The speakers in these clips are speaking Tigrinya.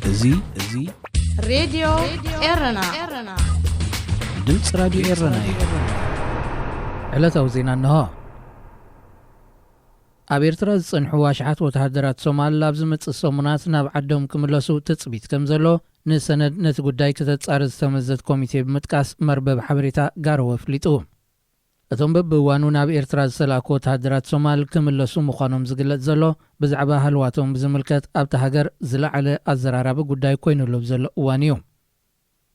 እዙይ ሬድዮ ኤረና ድምፅ ራዲዮ ኤረና እዩ። ዕለታዊ ዜና እንሆ። ኣብ ኤርትራ ዝጸንሑ ዋሽሓት ወተሃደራት ሶማል ኣብ ዝመጽእ ሰሙናት ናብ ዓዶም ክምለሱ ትጽቢት ከም ዘሎ ንሰነድ ነቲ ጉዳይ ከተጻርዝ ዝተመዘት ኮሚቴ ብምጥቃስ መርበብ ሓበሬታ ጋርወ ኣፍሊጡ። እቶም በብእዋኑ ናብ ኤርትራ ዝሰላኩ ወተሃደራት ሶማል ክምለሱ ምዃኖም ዝግለጽ ዘሎ ብዛዕባ ሃልዋቶም ብዝምልከት ኣብቲ ሃገር ዝለዓለ ኣዘራራቢ ጉዳይ ኮይኑሉ ዘሎ እዋን እዩ።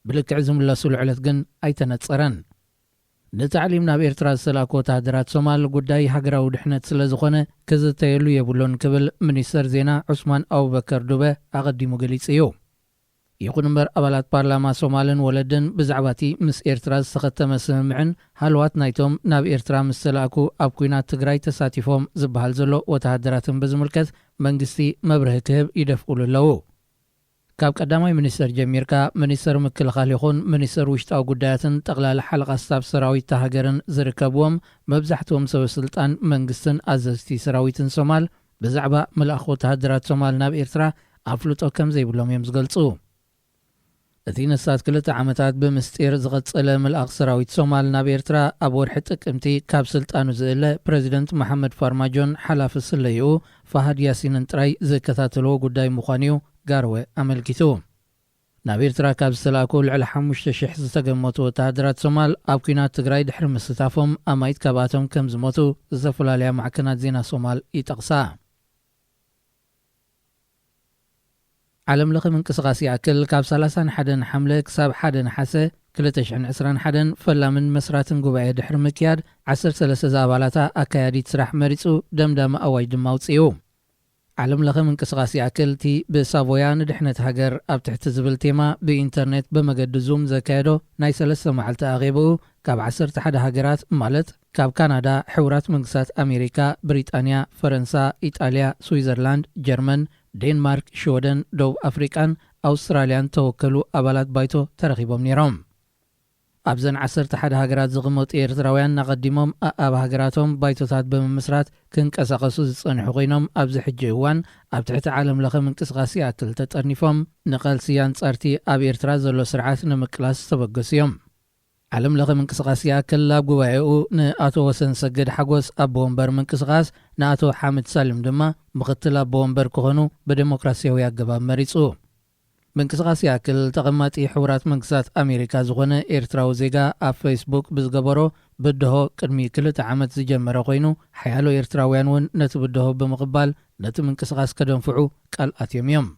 ብልክዕ ዝምለሱሉ ዕለት ግን ኣይተነጸረን። ንታዕሊም ናብ ኤርትራ ዝሰላኩ ወተሃደራት ሶማል ጉዳይ ሃገራዊ ድሕነት ስለ ዝኾነ ክዝተየሉ የብሎን ክብል ሚኒስተር ዜና ዑስማን አቡበከር ዱበ ኣቐዲሙ ገሊጹ እዩ። ይኹን እምበር ኣባላት ፓርላማ ሶማልን ወለድን ብዛዕባቲ ምስ ኤርትራ ዝተኸተመ ስምምዕን ሃልዋት ናይቶም ናብ ኤርትራ ምስ ተላእኩ ኣብ ኩናት ትግራይ ተሳቲፎም ዝበሃል ዘሎ ወተሃደራትን ብዝምልከት መንግስቲ መብርሂ ክህብ ይደፍቁሉ ኣለዉ። ካብ ቀዳማይ ሚኒስተር ጀሚርካ ሚኒስተር ምክልኻል ይኹን ሚኒስተር ውሽጣዊ ጉዳያትን ጠቕላላ ሓለቓ ስታፍ ሰራዊት ሃገርን ዝርከብዎም መብዛሕትኦም ሰበስልጣን መንግስትን ኣዘዝቲ ሰራዊትን ሶማል ብዛዕባ መልኣኽ ወተሃደራት ሶማል ናብ ኤርትራ ኣፍልጦ ከም ዘይብሎም እዮም ዝገልጹ። እቲ ነሳት 2 ዓመታት ብምስጢር ዝቐጸለ መልኣኽ ሰራዊት ሶማል ናብ ኤርትራ ኣብ ወርሒ ጥቅምቲ ካብ ስልጣኑ ዝእለ ፕሬዚደንት መሐመድ ፋርማጆን ሓላፊ ስለይኡ ፋሃድ ያሲንን ጥራይ ዝከታተልዎ ጉዳይ ምዃኑ ጋርወ ኣመልኪቱ። ናብ ኤርትራ ካብ ዝተላኩ ልዕሊ 5,000 ዝተገመቱ ወተሃደራት ሶማል ኣብ ኩናት ትግራይ ድሕሪ ምስታፎም ኣማይት ካብኣቶም ከም ዝሞቱ ዝተፈላለያ ማዕከናት ዜና ሶማል ይጠቕሳ። ዓለም ለኸ ምንቅስቓስ ይኣክል ካብ 31 ሓምለ ክሳብ 1 ነሓሰ 2021 ፈላምን መስራትን ጉባኤ ድሕሪ ምክያድ 13 ኣባላታ ኣካያዲት ስራሕ መሪጹ ደምዳመ ኣዋጅ ድማ ኣውፅኡ። ዓለም ለኸ ምንቅስቓስ ይኣክል እቲ ብሳቮያ ንድሕነት ሃገር ኣብ ትሕቲ ዝብል ቴማ ብኢንተርኔት በመገዲ ዙም ዘካየዶ ናይ 3 መዓልቲ ኣኼብኡ ካብ 11 ሃገራት ማለት ካብ ካናዳ፣ ሕቡራት መንግስታት ኣሜሪካ፣ ብሪጣንያ፣ ፈረንሳ፣ ኢጣልያ፣ ስዊዘርላንድ፣ ጀርመን፣ ዴንማርክ፣ ሽወደን፣ ደቡብ አፍሪቃን ኣውስትራልያን ተወከሉ ኣባላት ባይቶ ተረኺቦም ነይሮም። ኣብዘን 11 ሃገራት ዝቕመጡ ኤርትራውያን ናቐዲሞም ኣብ ሃገራቶም ባይቶታት ብምስራት ክንቀሳቐሱ ዝጸንሑ ኮይኖም ኣብዚ ሕጂ እዋን ኣብ ትሕቲ ዓለም ለኸ ምንቅስቓስ ይኣክል ተጠርኒፎም ንቐልሲ ኣንጻርቲ ኣብ ኤርትራ ዘሎ ስርዓት ንምቅላስ ተበገሱ እዮም። ዓለም ለኸ ምንቅስቓስ ይኣክል ኣብ ጉባኤኡ ንኣቶ ወሰን ሰገድ ሓጎስ ኣቦ ወንበር ምንቅስቓስ ንኣቶ ሓመድ ሳልም ድማ ምኽትል ኣቦ ወንበር ክኾኑ ብዴሞክራሲያዊ ኣገባብ መሪጹ። ምንቅስቓስ ይኣክል ተቐማጢ ሕቡራት መንግስታት ኣሜሪካ ዝኾነ ኤርትራዊ ዜጋ ኣብ ፌስቡክ ብዝገበሮ ብድሆ ቅድሚ 2 ዓመት ዝጀመረ ኮይኑ ሓያሎ ኤርትራውያን እውን ነቲ ብድሆ ብምቕባል ነቲ ምንቅስቓስ ከደንፍዑ ቃልኣትዮም እዮም።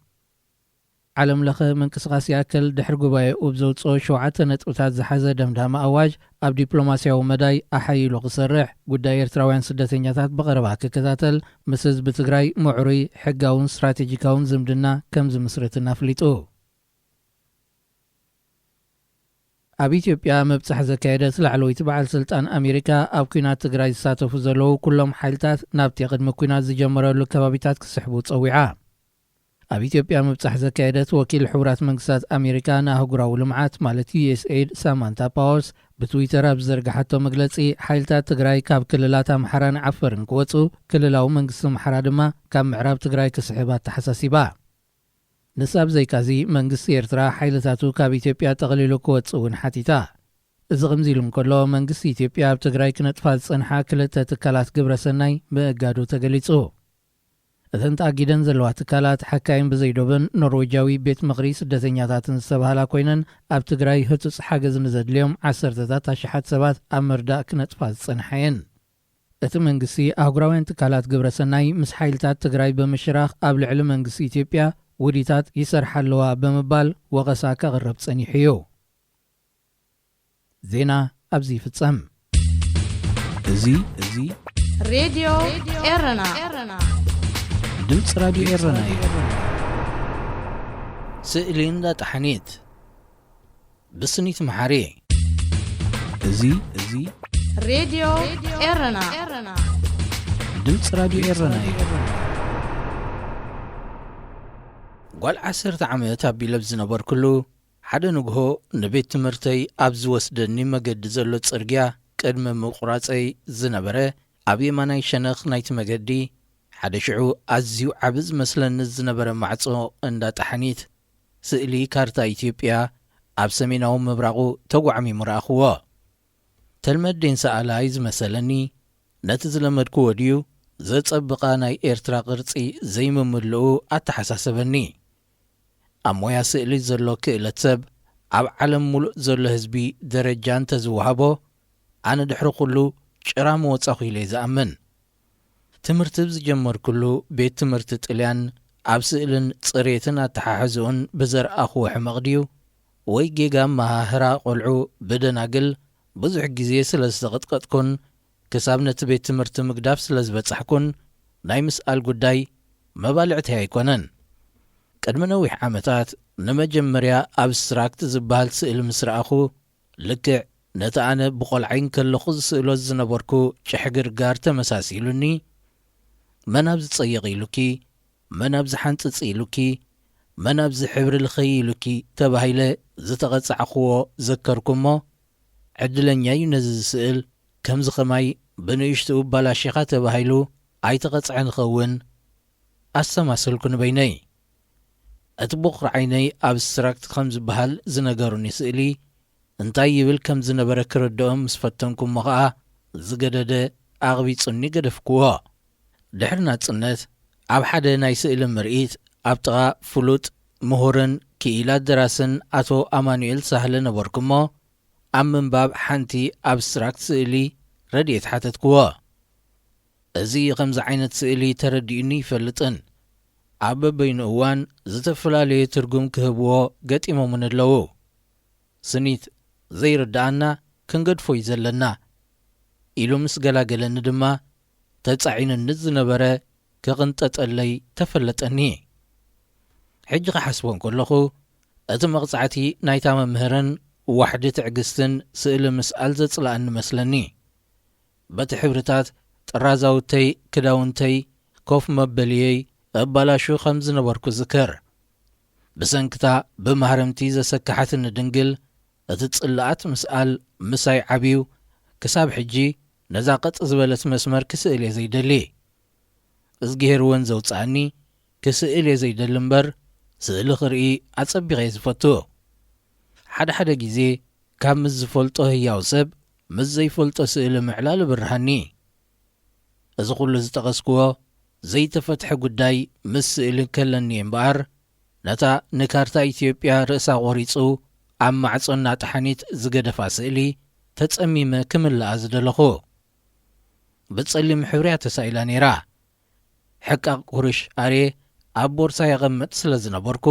ዓለም ለኸ ምንቅስቓስ ይኣክል ድሕሪ ጉባኤኡ ብዘውፅኦ 7 ነጥብታት ዝሓዘ ደምዳመ ኣዋጅ ኣብ ዲፕሎማስያዊ መዳይ ኣሓይሉ ክሰርሕ ጉዳይ ኤርትራውያን ስደተኛታት ብቐረባ ክከታተል ምስ ህዝቢ ትግራይ ምዕሩይ ሕጋውን ስትራቴጂካውን ዝምድና ከም ዝምስርትን ኣፍሊጡ። ኣብ ኢትዮጵያ መብጻሕ ዘካየደት ላዕለወይቲ በዓል ስልጣን ኣሜሪካ ኣብ ኩናት ትግራይ ዝሳተፉ ዘለዉ ኩሎም ሓይልታት ናብቲ ቅድሚ ኩናት ዝጀመረሉ ከባቢታት ክስሕቡ ጸዊዓ። ኣብ ኢትዮጵያ መብጻሕ ዘካየደት ወኪል ሕቡራት መንግስታት ኣሜሪካ ንኣህጉራዊ ልምዓት ማለት USAID ሳማንታ ፓወርስ ብትዊተር ኣብ ዝዘርግሓቶ መግለጺ ሓይልታት ትግራይ ካብ ክልላት ኣምሓራን ዓፈርን ክወፁ ክልላዊ መንግስቲ ኣምሓራ ድማ ካብ ምዕራብ ትግራይ ክስሕባ ተሓሳሲባ። ንሳብ ዘይካዚ መንግስቲ ኤርትራ ሓይልታቱ ካብ ኢትዮጵያ ጠቕሊሉ ክወፅ እውን ሓቲታ። እዚ ከምዚ ኢሉ እንከሎ መንግስቲ ኢትዮጵያ ኣብ ትግራይ ክነጥፋ ዝጸንሓ 2 ትካላት ግብረ ሰናይ ምእጋዱ ተገሊጹ። እተን ተኣጊደን ዘለዋ ትካላት ሓካይም ብዘይዶብን ኖርዌጃዊ ቤት ምኽሪ ስደተኛታትን ዝተባህላ ኮይነን ኣብ ትግራይ ህጹጽ ሓገዝ ንዘድልዮም 10 ሽሓት ሰባት ኣብ መርዳእ ክነጥፋ ዝጸንሓ እየን። እቲ መንግስቲ ኣህጉራውያን ትካላት ግብረ ሰናይ ምስ ሓይልታት ትግራይ ብምሽራኽ ኣብ ልዕሊ መንግስቲ ኢትዮጵያ ውዲታት ይሰርሓ ኣለዋ ብምባል ወቐሳ ከቕርብ ጸኒሑ እዩ። ዜና ኣብዚ ይፍጸም። እዚ ሬድዮ ኤረና ድምፅ ራዲዮ ኤረና እዩ። ስእሊ እንዳጣሕኒት ብስኒት መሓሪ እዚ ሬድዮ ኤረና ድምፅ ራዲዮ ኤረና እዩ። ጓል 10 ዓመት ኣቢለብ ዝነበርኩሉ ሓደ ንግሆ ንቤት ትምህርተይ ኣብ ዝወስደኒ መገዲ ዘሎ ጽርግያ ቅድሚ ምቁራፀይ ዝነበረ ኣብ የማናይ ሸነኽ ናይቲ መገዲ ሓደ ሽዑ ኣዝዩ ዓብዝ መስለኒ ዝነበረ ማዕጾ እንዳጣሕኒት ስእሊ ካርታ ኢትዮጵያ ኣብ ሰሜናዊ ምብራቑ ተጓዕሚሙ ረኣኽዎ። ተልመዴን ሰኣላይ ዝመሰለኒ ነቲ ዝለመድኩ ወድዩ ዘጸብቓ ናይ ኤርትራ ቅርጺ ዘይምምልኡ ኣተሓሳሰበኒ። ኣብ ሞያ ስእሊ ዘሎ ክእለት ሰብ ኣብ ዓለም ሙሉእ ዘሎ ህዝቢ ደረጃ እንተዝወሃቦ ኣነ ድሕሪ ኩሉ ጭራ መወጻኹ ኢለ ዝኣምን። ትምህርቲ ብዝጀመርኩሉ ቤት ትምህርቲ ጥልያን ኣብ ስእልን ጽሬትን ኣተሓሕዝኡን ብዘርኣኽዎ ሕመቕ ድዩ ወይ ጌጋ መሃህራ ቈልዑ ብደናግል ብዙሕ ግዜ ስለ ዝተቐጥቀጥኩን ክሳብ ነቲ ቤት ትምህርቲ ምግዳፍ ስለ ዝበጻሕኩን ናይ ምስኣል ጉዳይ መባልዕቲ ኣይኮነን። ቅድሚ ነዊሕ ዓመታት ንመጀመርያ ኣብስትራክት ዝበሃል ስእሊ ምስ ረኣኹ ልክዕ ነቲ ኣነ ብቈልዓይን ከለኹ ዝስእሎ ዝነበርኩ ጭሕግርጋር ተመሳሲሉኒ መናብ ዝጸይቕ ኢሉኪ፣ መናብ ዝሓንጽጽ ኢሉኪ፣ መናብ ዝሕብሪ ልኸይ ኢሉኪ ተባሂለ ዝተቐጻዕኽዎ ዘከርኩ እሞ ዕድለኛ እዩ ነዚ ዝስእል ከምዚ ኸማይ ብንእሽትኡ ባላሽኻ ተባሂሉ ኣይተቐጽዐ ንኸውን ኣሰማሰልኩ ንበይነይ። እቲ ብቑር ዓይነይ ኣብስትራክት ከም ዝበሃል ዝነገሩኒ ስእሊ እንታይ ይብል ከም ዝነበረ ክርድኦም ምስ ፈተንኩ እሞ ኸዓ ዝገደደ ኣቕቢጹኒ ገደፍክዎ። ድሕሪ ናጽነት ኣብ ሓደ ናይ ስእሊ ምርኢት ኣብ ጥቓ ፍሉጥ ምሁርን ክኢላት ደራስን ኣቶ ኣማኑኤል ሳህለ ነበርኩ እሞ ኣብ ምንባብ ሓንቲ ኣብስትራክት ስእሊ ረድኤት ሓተትክዎ። እዚ ከምዚ ዓይነት ስእሊ ተረዲኡኒ ይፈልጥን ኣብ በበይኑ እዋን ዝተፈላለየ ትርጉም ክህብዎ ገጢሞምን ኣለዉ። ስኒት ዘይርዳኣና ክንገድፎ እዩ ዘለና ኢሉ ምስ ገላገለኒ ድማ ተጻዒንኒ ዝነበረ ክቕንጠጠለይ ተፈለጠኒ። ሕጂ ኸሓስቦን ከለኹ እቲ መቕጻዕቲ ናይታ መምህርን ዋሕዲ ትዕግስትን ስእሊ ምስኣል ዘጽላእኒ መስለኒ። በቲ ሕብርታት ጥራዛውተይ ክዳውንተይ ኮፍ መበልየይ ኣባላሹ ከም ዝነበርኩ ዝከር። ብሰንክታ ብማህረምቲ ዘሰካሓትኒ ድንግል እቲ ጽላኣት ምስኣል ምሳይ ዓብዩ ክሳብ ሕጂ ነዛ ቐጥ ዝበለት መስመር ክስእል እየ ዘይደሊ። እዝጌሄር እውን ዘውፅኣኒ ክስእል እየ ዘይደሊ እምበር ስእሊ ክርኢ ኣጸቢቐ እየ ዝፈቱ። ሓደ ሓደ ግዜ ካብ ምስ ዝፈልጦ ህያው ሰብ ምስ ዘይፈልጦ ስእሊ ምዕላል ብርሃኒ። እዚ ኩሉ ዝጠቐስክዎ ዘይተፈትሐ ጉዳይ ምስ ስእሊ ከለኒ እምበኣር ነታ ንካርታ ኢትዮጵያ ርእሳ ቖሪጹ ኣብ ማዕጾና ጣሓኒት ዝገደፋ ስእሊ ተጸሚመ ክምላኣ ዝደለኹ። ብጸሊም ሕብርያ ተሳኢላ ነይራ። ሕቃቕ ኩርሽ ኣርየ ኣብ ቦርሳ የቐምጥ ስለ ዝነበርኩ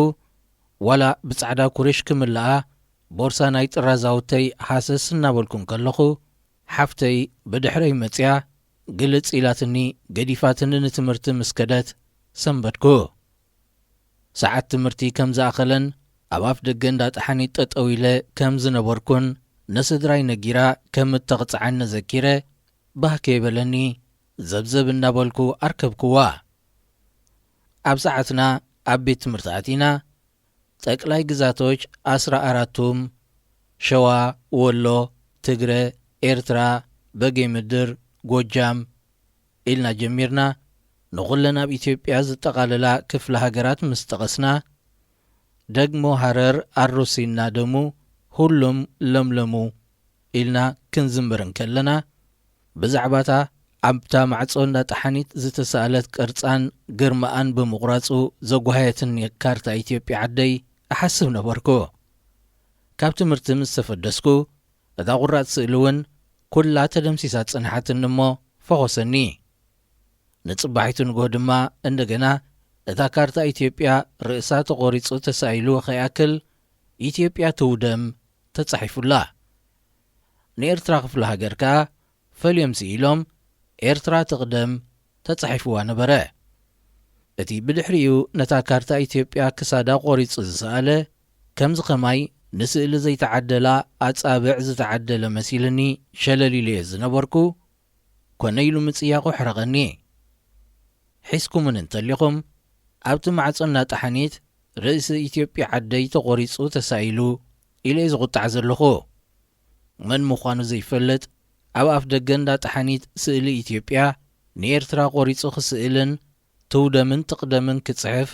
ዋላ ብጻዕዳ ኩርሽ ክምላኣ ቦርሳ ናይ ጥራዛውተይ ሓሰስ እናበልኩን ከለኹ ሓፍተይ ብድሕረይ መጽያ ግልጽ ኢላትኒ ገዲፋትኒ ንትምህርቲ ምስከደት ሰንበድኩ። ሰዓት ትምህርቲ ከም ዝኣኸለን ኣብ ኣፍ ደገ እንዳጣሓኒት ጠጠው ኢለ ከም ዝነበርኩን ንስድራይ ነጊራ ከም እተቕጽዓኒ ዘኪረ ባህከ የበለኒ ዘብዘብ እናበልኩ ኣርከብክዋ። ኣብ ሰዓትና ኣብ ቤት ትምህርቲ ኣቲና ጠቅላይ ግዛቶች 14ቱም ሸዋ፣ ወሎ፣ ትግረ፣ ኤርትራ፣ በጌ ምድር፣ ጎጃም ኢልና ጀሚርና ንኹለን ኣብ ኢትዮጵያ ዝጠቓለላ ክፍለ ሃገራት ምስ ጠቐስና ደግሞ ሃረር ኣሩሲና ደሙ ሁሉም ለምለሙ ኢልና ክንዝምርን ከለና ብዛዕባታ ኣብታ ማዕጾ እንዳጣሓኒት ዝተሰኣለት ቅርጻን ግርማኣን ብምቑራጹ ዘጓሃየትን ካርታ ኢትዮጵያ ዓደይ ኣሓስብ ነበርኩ። ካብ ትምህርቲ ምስ ተፈደስኩ እታ ቁራጽ ስእሊ እውን ኩላ ተደምሲሳ ጽንሓትኒ እሞ ፈኾሰኒ። ንጽባሒቱ ንጎህ ድማ እንደገና እታ ካርታ ኢትዮጵያ ርእሳ ተቖሪጹ ተሳኢሉ ኸይኣክል ኢትዮጵያ ትውደም ተጻሒፉላ። ንኤርትራ ክፍለ ሃገር ከዓ ፈልዮም ስኢሎም ኤርትራ ትቕደም ተጻሒፍዋ ነበረ። እቲ ብድሕሪኡ ነታ ካርታ ኢትዮጵያ ክሳዳ ቖሪጹ ዝሰኣለ ከምዚ ኸማይ ንስእሊ ዘይተዓደላ ኣጻብዕ ዝተዓደለ መሲልኒ ሸለሊሉ እየ ዝነበርኩ ኮነኢሉ ምጽያቑ ሕረቐኒ። ሒስኩምን እንተሊኹም ኣብቲ ማዕጾና ጣሓኒት ርእሲ ኢትዮጵያ ዓደይ ተቖሪጹ ተሳኢሉ ኢለ ዝቝጣዕ ዘለኹ። መን ምዃኑ ዘይፈልጥ ኣብ ኣፍ ደገ እንዳጣሓኒት ስእሊ ኢትዮጵያ ንኤርትራ ቖሪጹ ክስእልን ትውደምን ትቕደምን ክጽሕፍ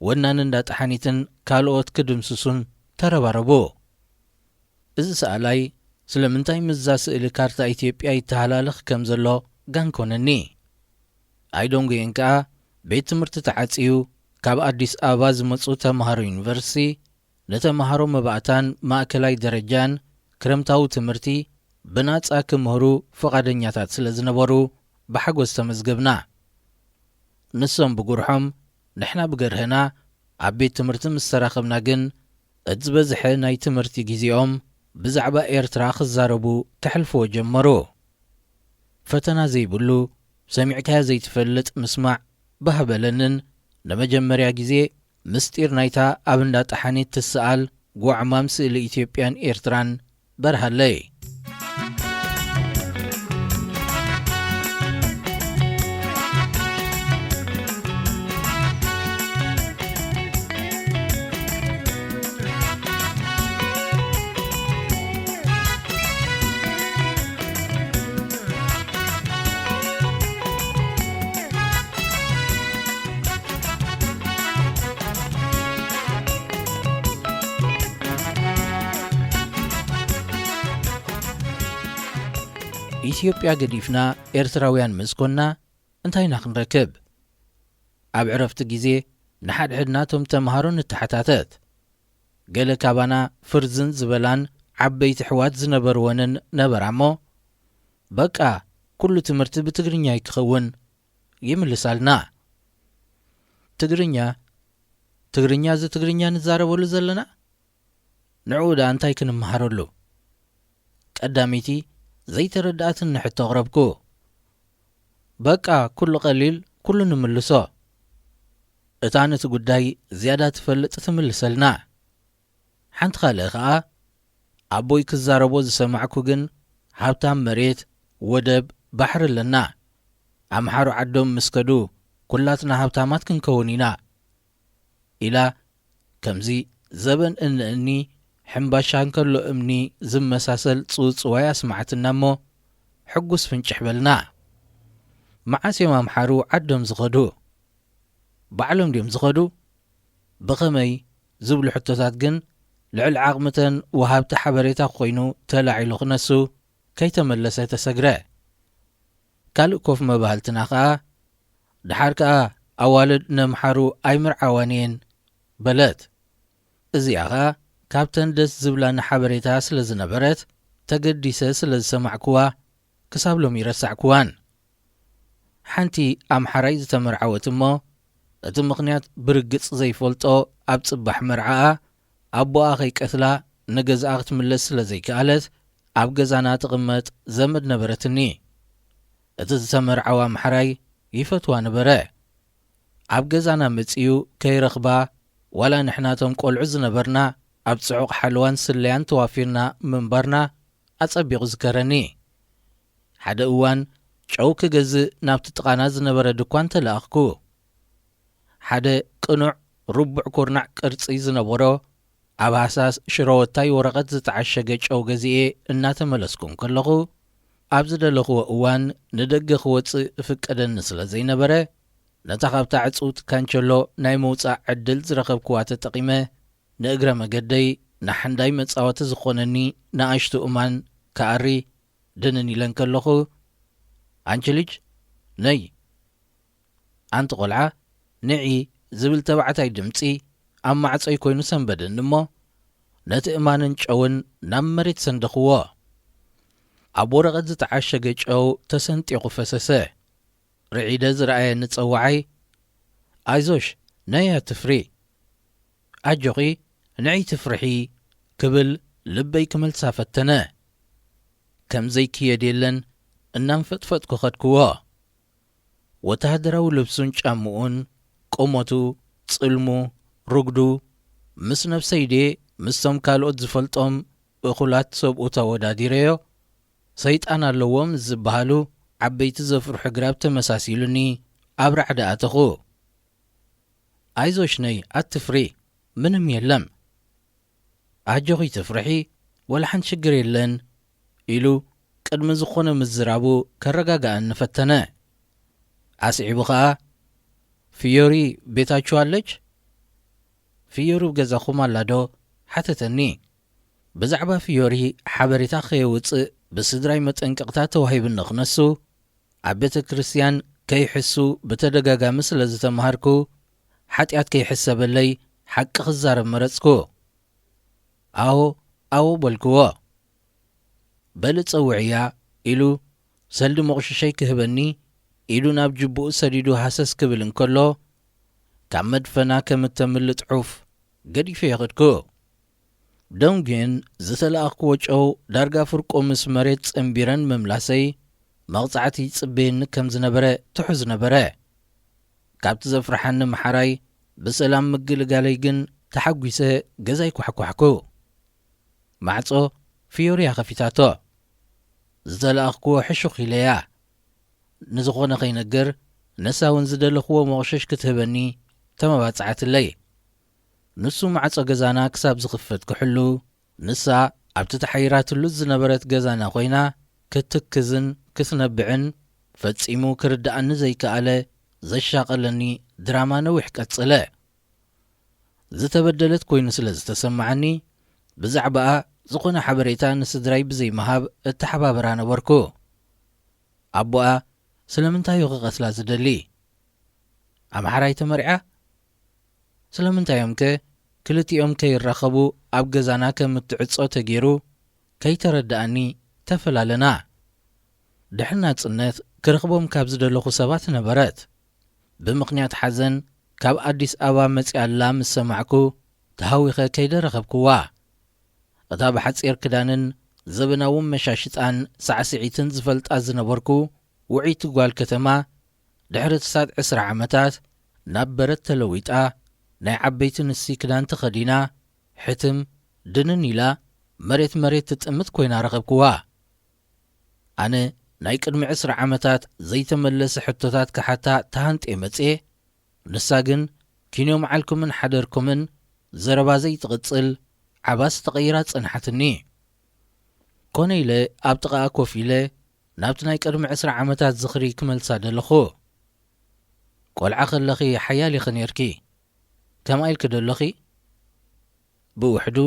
ወናን እንዳጣሓኒትን ካልኦት ክድምስሱን ተረባረቡ። እዚ ሰኣላይ ስለምንታይ ምዛ ስእሊ ካርታ ኢትዮጵያ ይተሃላለኽ ከም ዘሎ ጋንኮነኒ ኣይዶንጎየን ከዓ ቤት ትምህርቲ ተዓጺዩ ካብ ኣዲስ ኣበባ ዝመጹ ተምሃሮ ዩኒቨርሲቲ ነተምሃሮ መባእታን ማእከላይ ደረጃን ክረምታዊ ትምህርቲ ብናጻ ክምህሩ ፈቓደኛታት ስለ ዝነበሩ ብሓጎስ ተመዝገብና። ንሶም ብጉርሖም ንሕና ብገርህና ኣብ ቤት ትምህርቲ ምስ ተራኸብና ግን እቲ ዝበዝሐ ናይ ትምህርቲ ጊዜኦም ብዛዕባ ኤርትራ ክዛረቡ ከሕልፍዎ ጀመሩ። ፈተና ዘይብሉ ሰሚዕካያ ዘይትፈልጥ ምስማዕ ባህበለንን ንመጀመርያ ጊዜ ምስጢር ናይታ ኣብ እንዳጣሓኒት ትስኣል ጓዕማም ስእሊ ኢትዮጵያን ኤርትራን በርሃለይ። ኢትዮጵያ ገዲፍና ኤርትራውያን ምስኮና እንታይና ክንረክብ? ኣብ ዕረፍቲ ጊዜ ንሓድሕድና ቶም ተምሃሮ ንተሓታተት ገለ ካባና ፍርዝን ዝበላን ዓበይቲ ሕዋት ዝነበርወንን ነበራ እሞ በቃ ኩሉ ትምህርቲ ብትግርኛ ይክኸውን ይምልሳልና። ትግርኛ እዚ ትግርኛ ንዛረበሉ ዘለና ንዕኡ ዳ እንታይ ክንመሃረሉ? ቀዳሚቲ ዘይተረዳእትን ንሕቶ ቕረብኩ። በቃ ኩሉ ቐሊል ኩሉ ንምልሶ። እታ ነቲ ጉዳይ ዝያዳ ትፈልጥ ትምልሰልና። ሓንቲ ካልእ ኸዓ ኣቦይ ክዛረቦ ዝሰማዕኩ ግን ሃብታም መሬት ወደብ ባሕሪ ኣለና፣ ኣምሓሩ ዓዶም ምስከዱ ኩላትና ሃብታማት ክንከውን ኢና ኢላ ከምዚ ዘበን እንእኒ ሕምባሻ እንከሎ እምኒ ዝመሳሰል ጽውጽዋይ ኣስማዓትና እሞ ሕጉስ ፍንጭሕ በልና። መዓስ እዮም ኣምሓሩ ዓዶም ዝኸዱ? ባዕሎም ድዮም ዝኸዱ? ብኸመይ ዝብሉ ሕቶታት ግን ልዕሊ ዓቕምተን ወሃብቲ ሓበሬታ ኮይኑ ተላዒሉ ክነሱ ከይተመለሰ ተሰግረ። ካልእ ኮፍ መባህልትና ኸዓ ድሓር ከዓ ኣዋልድ ነምሓሩ ኣይምርዓዋን እየን በለት። እዚኣ ኸዓ ካብተን ደስ ዝብላኒ ሓበሬታ ስለ ዝነበረት ተገዲሰ ስለ ዝሰማዕክዋ ክሳብ ሎም ይረሳዕክዋን። ሓንቲ ኣምሓራይ ዝተመርዓወት እሞ እቲ ምኽንያት ብርግጽ ዘይፈልጦ ኣብ ጽባሕ መርዓኣ ኣቦኣ ኸይቀትላ ንገዛኣ ክትምለስ ስለ ዘይከኣለት ኣብ ገዛና ትቕመጥ ዘመድ ነበረትኒ። እቲ ዝተመርዓዋ ኣምሓራይ ይፈትዋ ነበረ። ኣብ ገዛና መጺኡ ከይረኽባ ዋላ ንሕናቶም ቈልዑ ዝነበርና ኣብ ጽዑቕ ሓልዋን ስለያን ተዋፊርና ምንባርና ኣጸቢቑ ዝከረኒ። ሓደ እዋን ጨው ክገዝእ ናብቲ ጥቓና ዝነበረ ድኳን ተለኣኽኩ። ሓደ ቅኑዕ ርቡዕ ኩርናዕ ቅርጺ ዝነበሮ ኣብ ሃሳስ ሽሮወታይ ወረቐት ዝተዓሸገ ጨው ገዚኤ እናተመለስኩም ከለኹ ኣብ ዝደለኽዎ እዋን ንደገ ክወፅእ ፍቀደኒ ስለ ዘይነበረ ነታ ካብታ ዕጹት ካንቸሎ ናይ መውፃእ ዕድል ዝረኸብክዋ ተጠቒመ ንእግረ መገደይ ንሓንዳይ መጻወቲ ዝኾነኒ ንኣሽቱ እማን ከኣሪ ድንን ኢለን ከለኹ ኣንቺ ልጅ ነይ ኣንቲ ቖልዓ ንዒ ዝብል ተባዕታይ ድምፂ ኣብ ማዕጾይ ኮይኑ ሰንበደኒ እሞ ነቲ እማንን ጨውን ናብ መሬት ሰንደኽዎ። ኣብ ወረቐት ዝተዓሸገ ጨው ተሰንጢቑ ፈሰሰ። ርዒደ ዝረኣየ ንጸዋዓይ ኣይዞሽ ነይ ኣትፍሪ ኣጆኺ ንዒ ትፍርሒ ክብል ልበይ ክመልሳ ፈተነ። ከምዘይ ክየድ የለን እናንፈጥፈጥ ክኸድክዎ። ወታደራዊ ልብሱን ጫምኡን ቁመቱ ጽልሙ ርግዱ ምስ ነፍሰይዴ ምስቶም ካልኦት ዝፈልጦም እኹላት ሰብኡ ተወዳዲረዮ ሰይጣን ኣለዎም ዝበሃሉ ዓበይቲ ዘፍርሑ ግራብ ተመሳሲሉኒ ኣብ ራዕዲ ኣተኹ። ኣይዞሽ ነይ ኣትፍሪ ምንም የለም ኣጆኺ ትፍርሒ ወላ ሓንቲ ሽግር የለን ኢሉ ቅድሚ ዝኾነ ምዝራቡ ከረጋጋአኒ ፈተነ። ኣስዒቡ ኸዓ ፍዮሪ ቤታችሁ ኣለች ፍዮሪ ገዛኹም ኣላዶ ሓተተኒ ብዛዕባ ፍዮሪ ሓበሬታ ከየውፅእ ብስድራይ መጠንቀቕታት ተዋሂብኒ ክነሱ ኣብ ቤተ ክርስቲያን ከይሕሱ ብተደጋጋሚ ስለ ዝተምሃርኩ ሓጢኣት ከይሕሰበለይ ሓቂ ክዛረብ መረፅኩ ኣዎ በልክዎ በል ፀውዕያ ኢሉ ሰልዲ መቑሸሸይ ክህበኒ ኢሉ ናብ ጅቡኡ ሰዲዱ ሃሰስ ክብል እንከሎ ካብ መድፈና ከም እተምልጥ ዑፍ ገዲፈ የኽድኩ ደም ግን ዝተለኣኽክዎ ጨው ዳርጋ ፍርቆ ምስ መሬት ፀንቢረን መምላሰይ መቕፃዕቲ ይፅበየኒ ከም ዝነበረ ትሑዝ ነበረ ካብቲ ዘፍርሓኒ መሓራይ ብሰላም ምግልጋለይ ግን ተሓጒሰ ገዛይ ኳሕኳሕኩ ማዕጾ ፍዮሪያ ኸፊታቶ ዝተለኣኽክዎ ሕሹኽ ኢለያ ንዝኾነ ኸይነገር ነሳ እውን ዝደለኽዎ መቑሸሽ ክትህበኒ ተመባፅዓትለይ ንሱ ማዕጾ ገዛና ክሳብ ዝኽፈት ክሕሉ ንሳ ኣብቲ ተሓይራትሉ ዝነበረት ገዛና ኾይና ክትክዝን ክትነብዕን ፈጺሙ ክርዳእኒ ዘይከኣለ ዘሻቐለኒ ድራማ ነዊሕ ቀጽለ ዝተበደለት ኮይኑ ስለ ዝተሰማዓኒ ብዛዕባኣ ዝኾነ ሓበሬታ ንስድራይ ብዘይመሃብ እተሓባበራ ነበርኩ ኣቦኣ ስለምንታይ ክቐትላ ዝደሊ ኣምሓራይ ተመሪዓ ስለምንታዮም ከ ክልቲኦም ከይራኸቡ ኣብ ገዛና ከም እትዕጾ ተገይሩ ከይተረዳእኒ ተፈላለና ድሕና ጽነት ክረኽቦም ካብ ዝደለኹ ሰባት ነበረት ብምኽንያት ሓዘን ካብ ኣዲስ ኣበባ መጺኣላ ምስ ሰማዕኩ ተሃዊኸ ከይደረኸብክዋ እታ ብሓጺር ክዳንን ዘበናውን መሻሽጣን ሳዕስዒትን ዝፈልጣ ዝነበርኩ ውዒቲ ጓል ከተማ ድሕሪ ትሳት 20 ዓመታት ናብ በረት ተለዊጣ ናይ ዓበይቲ ንሲ ክዳን ተኸዲና ሕትም ድንን ኢላ መሬት ትጥምት ኮይና ረኸብክዋ ኣነ ናይ ቅድሚ 20 ዓመታት ዘይተመለሰ ሕቶታት ክሓታ ተሃንጤ መፄ ንሳ ግን ኪንዮም ዓልኩምን ሓደርኩምን ዘረባ ዘይትቕጽል ዓባስ ተቐይራ ጸንሓትኒ ኮነ ኢለ ኣብ ጥቓኣ ኮፍ ኢለ ናብቲ ናይ ቅድሚ 20 ዓመታት ዝኽሪ ክመልሳ ደለኹ ቆልዓ ኸለኺ ሓያል ኢኸ ነርኪ ከመይ ኢልክ ደለኺ ብውሕዱ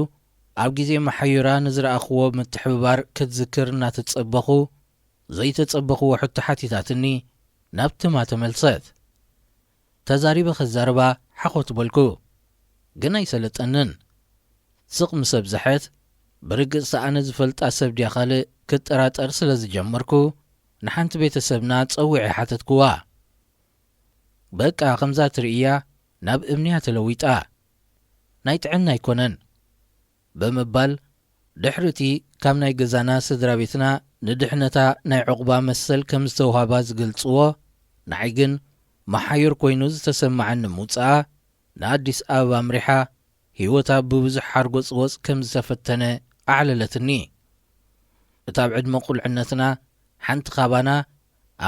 ኣብ ግዜ መሓዩራ ንዝረኣኽዎ ምትሕብባር ክትዝክር እናተጸበኹ ዘይተጸበኽዎ ሕቶ ሓቲታትኒ ናብትማ ተመልሰት ተዛሪበ ኸዛረባ ሓኾት በልኩ ግን ኣይሰለጠንን ስቕ ምስ ኣብዝሐት ብርግጽ ሰኣነ ዝፈልጣ ሰብ ድያ ካልእ ክጠራጠር ስለ ዝጀመርኩ ንሓንቲ ቤተሰብና ጸዊዐ ሓተትክዋ በቃ ከምዛ ትርእያ ናብ እምንያ ተለዊጣ ናይ ጥዕና ኣይኮነን ብምባል ድሕርቲ ካብ ናይ ገዛና ስድራ ቤትና ንድሕነታ ናይ ዕቑባ መሰል ከም ዝተውሃባ ዝገልጽዎ ንዓይ ግን መሓዩር ኮይኑ ዝተሰማዓኒ ምውፅኣ ንኣዲስ ኣበባ ምሪሓ ህይወታ ብብዙሕ ሓርጎፅወፅ ከም ዝተፈተነ ኣዕለለትኒ እታ ብዕድመ ቁልዕነትና ሓንቲ ኻባና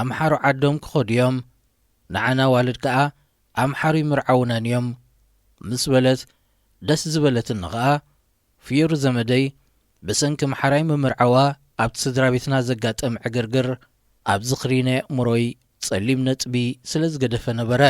ኣምሓሮ ዓዶም ክኸድዮም ንዓና ዋልድ ከኣ ኣምሓሩ ይምርዓውናን እዮም ምስ በለት ደስ ዝበለትኒ ኸኣ ፍዮሪ ዘመደይ ብሰንኪ መሓራይ ምምርዓዋ ኣብቲ ስድራ ቤትና ዘጋጠም ዕግርግር ኣብ ዝኽሪ ናይ ኣእምሮይ ጸሊም ነጥቢ ስለ ዝገደፈ ነበረ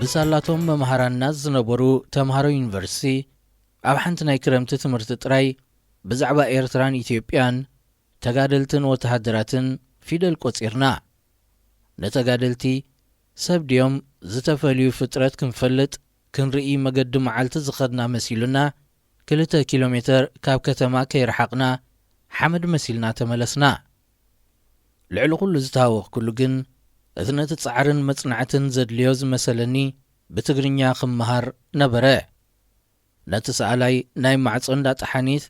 ብሳላቶም መምሃራናት ዝነበሩ ተምሃሮ ዩኒቨርሲቲ ኣብ ሓንቲ ናይ ክረምቲ ትምህርቲ ጥራይ ብዛዕባ ኤርትራን ኢትዮጵያን ተጋደልትን ወተሃደራትን ፊደል ቆፂርና ነተጋደልቲ ሰብ ድዮም ዝተፈልዩ ፍጥረት ክንፈልጥ ክንርኢ መገዲ መዓልቲ ዝኸድና መሲሉና 2 ኪሎ ሜትር ካብ ከተማ ከይረሓቕና ሓመድ መሲልና ተመለስና ልዕሊ ኩሉ ዝተሃወኽ ኩሉ ግን እቲ ነቲ ጻዕርን መጽናዕትን ዘድልዮ ዝመሰለኒ ብትግርኛ ክመሃር ነበረ ነቲ ሰኣላይ ናይ ማዕጾ እንዳጠሓኒት